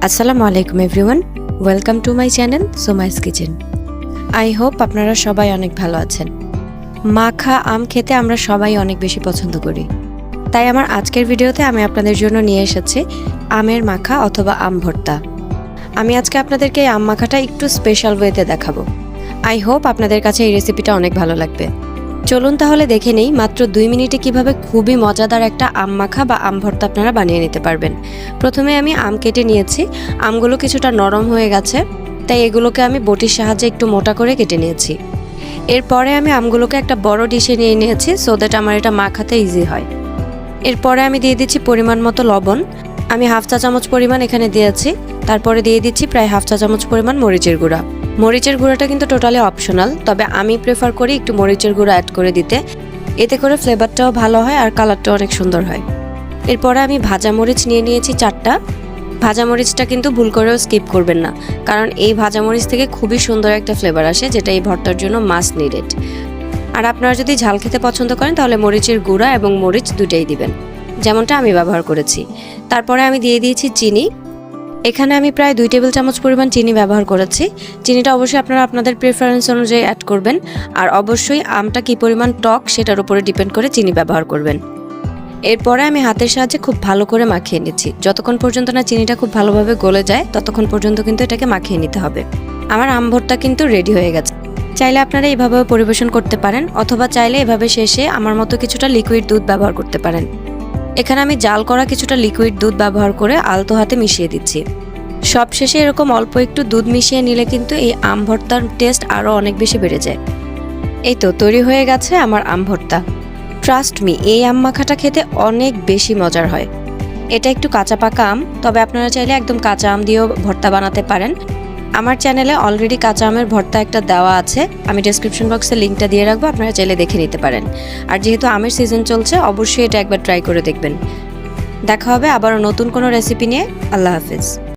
আসসালামু আলাইকুম everyone, welcome to my channel সোমাইস কিচেন। আই হোপ আপনারা সবাই অনেক ভালো আছেন। মাখা আম খেতে আমরা সবাই অনেক বেশি পছন্দ করি, তাই আমার আজকের ভিডিওতে আমি আপনাদের জন্য নিয়ে এসেছি আমের মাখা অথবা আম ভর্তা। আমি আজকে আপনাদেরকে এই আম মাখাটা একটু স্পেশাল ওয়েতে দেখাবো। আই হোপ আপনাদের কাছে এই রেসিপিটা অনেক ভালো লাগবে। চলুন তাহলে দেখে নেই মাত্র 2 মিনিটে কিভাবে খুবই মজাদার একটা আম মাখা বা আম ভর্তা আপনারা বানিয়ে নিতে পারবেন। প্রথমে আমি আম কেটে নিয়েছি। আমগুলো কিছুটা নরম হয়ে গেছে, তাই এগুলোকে আমি বটির সাহায্যে একটু মোটা করে কেটে নিয়েছি। এরপরে আমি আমগুলোকে একটা বড় ডিশে নিয়ে নিয়েছি সো দ্যাট আমার এটা মাখাতে ইজি হয়। এরপরে আমি দিয়ে দিচ্ছি পরিমাণ মতো লবণ। আমি হাফ চা চামচ পরিমাণ এখানে দিয়েছি। তারপরে দিয়ে দিচ্ছি প্রায় হাফ চা চামচ পরিমাণ মরিচের গুঁড়া। মরিচের গুঁড়াটা কিন্তু টোটালি অপশনাল, তবে আমি প্রেফার করি একটু মরিচের গুঁড়া অ্যাড করে দিতে। এতে করে ফ্লেভারটাও ভালো হয় আর কালারটাও অনেক সুন্দর হয়। এরপরে আমি ভাজা মরিচ নিয়ে নিয়েছি 4টা। ভাজা মরিচটা কিন্তু ভুল করেও স্কিপ করবেন না, কারণ এই ভাজা মরিচ থেকে খুবই সুন্দর একটা ফ্লেভার আসে, যেটা এই ভর্তার জন্য মাস্ট নিডেড। আর আপনারা যদি ঝাল খেতে পছন্দ করেন তাহলে মরিচের গুঁড়া এবং মরিচ দুটাই দিবেন, যেমনটা আমি ব্যবহার করেছি। তারপরে আমি দিয়ে দিয়েছি চিনি। এখানে আমি প্রায় 2 টেবিল চামচ পরিমাণ চিনি ব্যবহার করেছি। চিনিটা অবশ্যই আপনারা আপনাদের প্রেফারেন্স অনুযায়ী অ্যাড করবেন, আর অবশ্যই আমটা কী পরিমাণ টক সেটার উপরে ডিপেন্ড করে চিনি ব্যবহার করবেন। এরপরে আমি হাতের সাহায্যে খুব ভালো করে মাখিয়ে নিচ্ছি। যতক্ষণ পর্যন্ত না চিনিটা খুব ভালোভাবে গলে যায় ততক্ষণ পর্যন্ত কিন্তু এটাকে মাখিয়ে নিতে হবে। আমার আম ভর্তা কিন্তু রেডি হয়ে গেছে। চাইলে আপনারা এইভাবেও পরিবেশন করতে পারেন, অথবা চাইলে এভাবে শেষে আমার মতো কিছুটা লিকুইড দুধ ব্যবহার করতে পারেন। এখানে আমি জাল করা কিছুটা লিকুইড দুধ ব্যবহার করে আলতো হাতে মিশিয়ে দিচ্ছি। সব শেষে এরকম অল্প একটু দুধ মিশিয়ে নিলে কিন্তু এই আম ভর্তার টেস্ট আরও অনেক বেশি বেড়ে যায়। এই তো তৈরি হয়ে গেছে আমার আম ভর্তা। ট্রাস্ট মি, এই আম মাখাটা খেতে অনেক বেশি মজার হয়। এটা একটু কাঁচা পাকা আম, তবে আপনারা চাইলে একদম কাঁচা আম দিয়েও ভর্তা বানাতে পারেন। আমার চ্যানেলে অলরেডি কাঁচা আমের ভর্তা একটা দেওয়া আছে, আমি ডেসক্রিপশন বক্সে লিঙ্কটা দিয়ে রাখবো, আপনারা চাইলে দেখে নিতে পারেন। আর যেহেতু আমের সিজন চলছে, অবশ্যই এটা একবার ট্রাই করে দেখবেন। দেখা হবে আবারও নতুন কোনো রেসিপি নিয়ে। আল্লাহ হাফিজ।